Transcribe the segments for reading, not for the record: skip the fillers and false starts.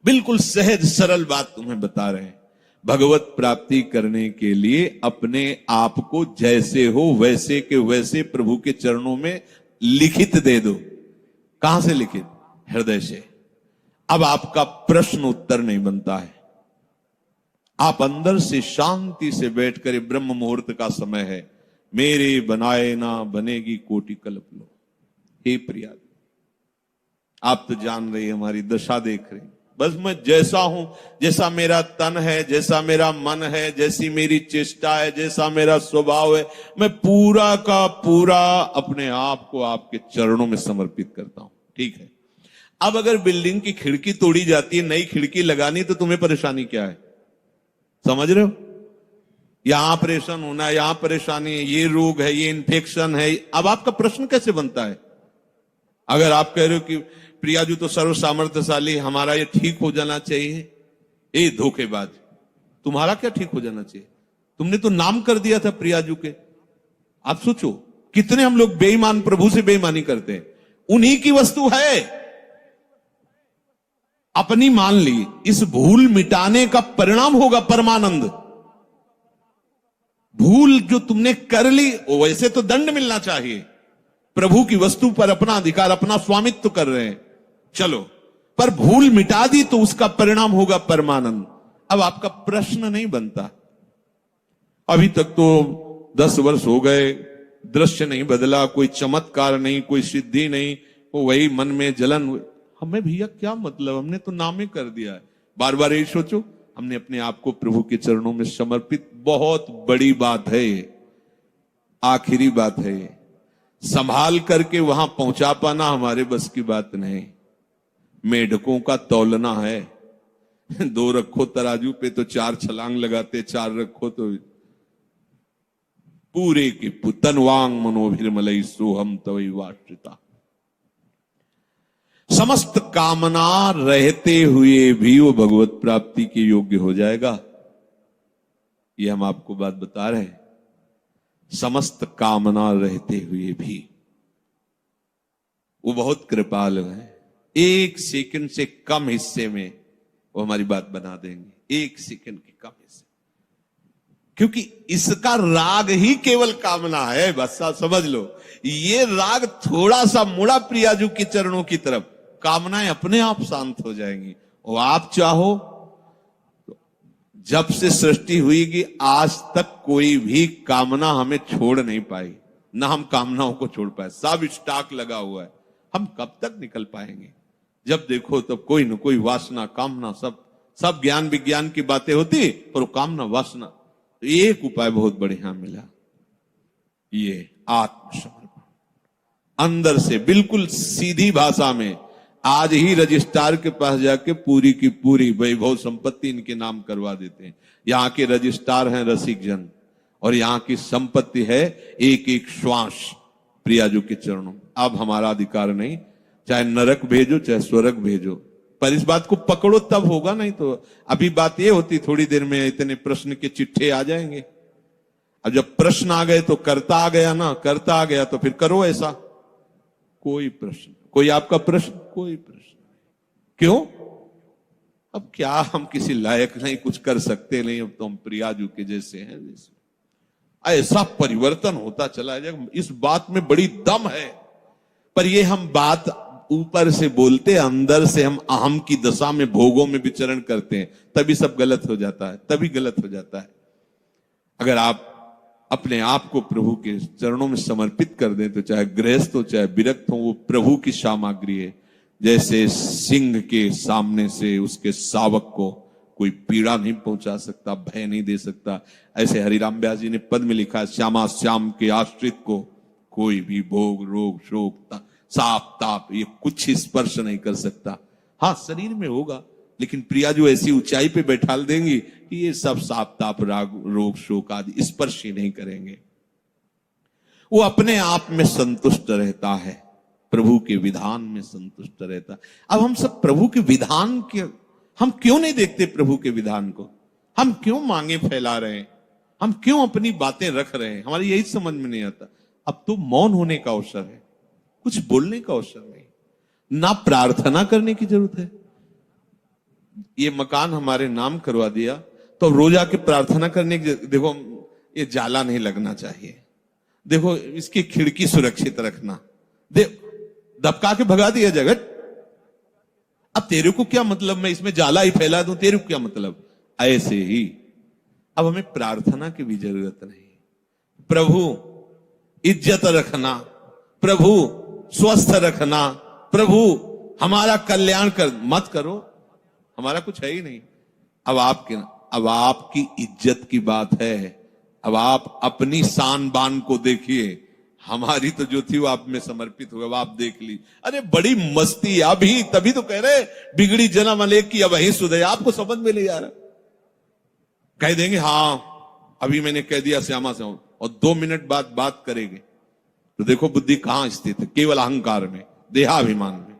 बिल्कुल सहज सरल बात तुम्हें बता रहे हैं। भगवत प्राप्ति करने के लिए अपने आप को जैसे हो वैसे के वैसे प्रभु के चरणों में लिखित दे दो। कहां से लिखित? हृदय से। अब आपका प्रश्न उत्तर नहीं बनता है। आप अंदर से शांति से बैठकर, ब्रह्म मुहूर्त का समय है, मेरे बनाए ना बनेगी कोटि कल्प लो। हे प्रिया, आप तो जान रही, हमारी दशा देख रही। बस मैं जैसा हूं, जैसा मेरा तन है, जैसा मेरा मन है, जैसी मेरी चेष्टा है, जैसा मेरा स्वभाव है, मैं पूरा का पूरा अपने आप को आपके चरणों में समर्पित करता हूं। ठीक है, अब अगर बिल्डिंग की खिड़की तोड़ी जाती है, नई खिड़की लगानी, तो तुम्हें परेशानी क्या है? समझ रहे हो? यहां ऑपरेशन होना है, यहां परेशानी है, ये रोग है, ये इन्फेक्शन है। अब आपका प्रश्न कैसे बनता है? अगर आप कह रहे हो कि प्रियाजू तो सर्व सामर्थ्यशाली, हमारा ये ठीक हो जाना चाहिए, ए धोखेबाज, तुम्हारा क्या ठीक हो जाना चाहिए? तुमने तो नाम कर दिया था प्रियाजू के। आप सोचो कितने हम लोग बेईमान, प्रभु से बेईमानी करते हैं। उन्हीं की वस्तु है, अपनी मान ली। इस भूल मिटाने का परिणाम होगा परमानंद। भूल जो तुमने कर ली, वैसे तो दंड मिलना चाहिए। प्रभु की वस्तु पर अपना अधिकार, अपना स्वामित्व कर रहे हैं, चलो, पर भूल मिटा दी तो उसका परिणाम होगा परमानंद। अब आपका प्रश्न नहीं बनता। अभी तक तो 10 वर्ष हो गए, दृश्य नहीं बदला, कोई चमत्कार नहीं, कोई सिद्धि नहीं, वो वही मन में जलन। हमें भैया क्या मतलब, हमने तो नाम ही कर दिया है। बार बार यही सोचो, हमने अपने आप को प्रभु के चरणों में समर्पित। बहुत बड़ी बात है ये, आखिरी बात है ये। संभाल करके वहां पहुंचा पाना हमारे बस की बात नहीं। मेढकों का तौलना है। 2 रखो तराजू पे तो 4 छलांग लगाते, 4 रखो तो पूरे के तनवांग मनोभिर्मलई सोहम तवई वाश्रिता। समस्त कामना रहते हुए भी वो भगवत प्राप्ति के योग्य हो जाएगा। ये हम आपको बात बता रहे हैं। समस्त कामना रहते हुए भी वो बहुत कृपालु है। 1 सेकंड से कम हिस्से में वो हमारी बात बना देंगे, 1 सेकंड के कम हिस्से, क्योंकि इसका राग ही केवल कामना है। बस समझ लो, ये राग थोड़ा सा मुड़ा प्रियाजू के चरणों की तरफ, कामनाएं अपने आप शांत हो जाएंगी। और आप चाहो, जब से सृष्टि हुई कि आज तक कोई भी कामना हमें छोड़ नहीं पाई, ना हम कामनाओं को छोड़ पाए। सब स्टॉक लगा हुआ है। हम कब तक निकल पाएंगे? जब देखो तब कोई न कोई वासना, कामना, सब ज्ञान विज्ञान की बातें होती, पर वो कामना, वासना। तो एक उपाय बहुत बढ़िया मिला, ये आत्मसमर्पण। अंदर से बिल्कुल सीधी भाषा में आज ही रजिस्ट्रार के पास जाके पूरी की पूरी वैभव संपत्ति इनके नाम करवा देते हैं। यहाँ के रजिस्ट्रार हैं रसिक जन, और यहाँ की संपत्ति है एक एक श्वास प्रियाजू के चरणों। अब हमारा अधिकार नहीं, चाहे नरक भेजो चाहे स्वर्ग भेजो, पर इस बात को पकड़ो तब होगा। नहीं तो अभी बात ये होती, थोड़ी देर में इतने प्रश्न के चिट्ठे आ जाएंगे। अब जब प्रश्न आ गए तो करता आ गया ना, करता आ गया तो फिर करो ऐसा। कोई प्रश्न, कोई आपका प्रश्न, कोई प्रश्न नहीं। क्यों? अब क्या हम किसी लायक नहीं, कुछ कर सकते नहीं। अब तो हम प्रियाजू के जैसे हैं। ऐसा परिवर्तन होता चला जाएगा, इस बात में बड़ी दम है। पर ये हम बात ऊपर से बोलते, अंदर से हम अहम की दशा में, भोगों में विचरण करते हैं, तभी सब गलत हो जाता है, तभी गलत हो जाता है। अगर आप अपने आप को प्रभु के चरणों में समर्पित कर दें, तो चाहे गृहस्थ हो चाहे विरक्त हो, वो प्रभु की सामग्री है। जैसे सिंह के सामने से उसके शावक को कोई पीड़ा नहीं पहुंचा सकता, भय नहीं दे सकता, ऐसे हरिराम व्यास जी ने पद में लिखा है, श्यामा श्याम के आश्रित को कोई भी भोग, रोग, शोक, साप, ताप, ये कुछ स्पर्श नहीं कर सकता। हाँ, शरीर में होगा, लेकिन प्रियाजू ऐसी ऊंचाई पे बैठाल देंगी कि ये सब साप, ताप, राग, रोग, शोक आदि स्पर्श ही नहीं करेंगे। वो अपने आप में संतुष्ट रहता है, प्रभु के विधान में संतुष्ट रहता है। अब हम सब प्रभु के विधान के, हम क्यों नहीं देखते प्रभु के विधान को? हम क्यों मांगे फैला रहे हैं? हम क्यों अपनी बातें रख रहे हैं? हमारी यही समझ में नहीं आता। अब तो मौन होने का अवसर है, कुछ बोलने का अवसर नहीं, ना प्रार्थना करने की जरूरत है, ये मकान हमारे नाम करवा दिया, तो अब रोज आके प्रार्थना करने की, देखो ये जाला नहीं लगना चाहिए, देखो इसकी खिड़की सुरक्षित रखना, दबका के भगा दिया जगत। अब तेरे को क्या मतलब, मैं इसमें जाला ही फैला दूं, तेरे को क्या मतलब। ऐसे ही अब हमें प्रार्थना की भी जरूरत नहीं। प्रभु इज्जत रखना, प्रभु स्वस्थ रखना, प्रभु हमारा कल्याण कर मत करो, हमारा कुछ है ही नहीं। अब आपकी इज्जत की बात है, अब आप अपनी शान बान को देखिए, हमारी तो जो थी वो आप में समर्पित हो गया, आप देख ली। अरे बड़ी मस्ती अभी, तभी तो कह रहे बिगड़ी जन्म अनेक की अब ही सुधे, आपको समझ में नहीं आ रहा। कह देंगे हाँ अभी मैंने कह दिया श्यामा से, और 2 मिनट बाद बात करेंगे तो देखो बुद्धि कहां स्थित है, केवल अहंकार में, देहाभिमान में।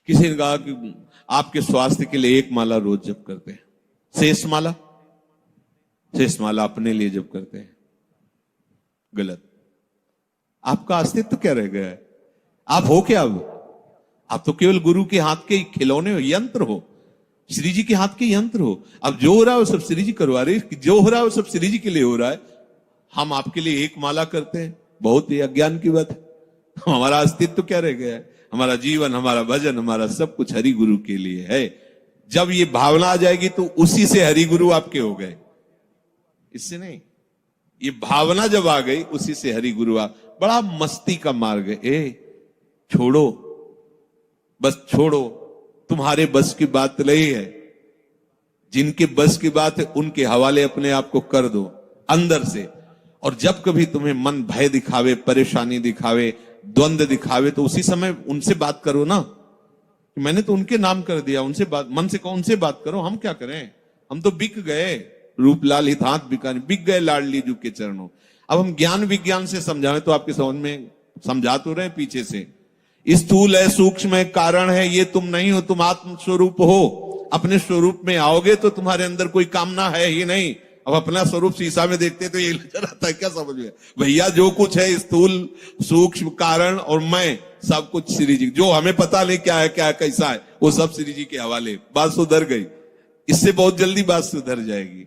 किसी ने कहा कि आपके स्वास्थ्य के लिए 1 माला रोज जप करते हैं, शेष माला अपने लिए जप करते हैं। गलत। आपका अस्तित्व क्या रह गया है? आप हो क्या? अब आप तो केवल गुरु के हाथ के खिलौने हो, यंत्र हो, श्री जी के हाथ के यंत्र हो। अब जो हो रहा है वो सब श्री जी करवा रहे, जो हो रहा है वो सब श्री जी के लिए हो रहा है। हम आपके लिए 1 माला करते हैं, बहुत ही अज्ञान की बात है। हमारा अस्तित्व क्या रह गया है? हमारा जीवन, हमारा भजन, हमारा सब कुछ हरि गुरु के लिए है। जब ये भावना आ जाएगी तो उसी से हरि गुरु आपके हो गए, इससे नहीं। ये भावना जब आ गई उसी से हरि गुरु आ। बड़ा मस्ती का मार्ग है। छोड़ो, बस छोड़ो, तुम्हारे बस की बात नहीं है। जिनके बस की बात है उनके हवाले अपने आप को कर दो अंदर से। और जब कभी तुम्हें मन भय दिखावे, परेशानी दिखावे, द्वंद्व दिखावे, तो उसी समय उनसे बात करो ना। मैंने तो उनके नाम कर दिया, उनसे बात, मन से कहो उनसे बात करो। हम क्या करें, हम तो बिक गए, रूपलाल हित हाथ बिकाने, बिक गए लाडली जू के चरणों। अब हम ज्ञान विज्ञान से समझाएं तो आपके समझ में समझा तो रहे पीछे से। स्थूल है, सूक्ष्म है, कारण है, ये तुम नहीं हो, तुम आत्म स्वरूप हो। अपने स्वरूप में आओगे तो तुम्हारे अंदर कोई कामना है ही नहीं। अब अपना स्वरूप शीशा में देखते तो ये नजर आता है, क्या समझ में भैया, जो कुछ है स्थूल सूक्ष्म कारण और मैं, सब कुछ श्री जी। जो हमें पता नहीं क्या है, क्या कैसा है, वो सब श्री जी के हवाले। बात सुधर गई, इससे बहुत जल्दी बात सुधर जाएगी।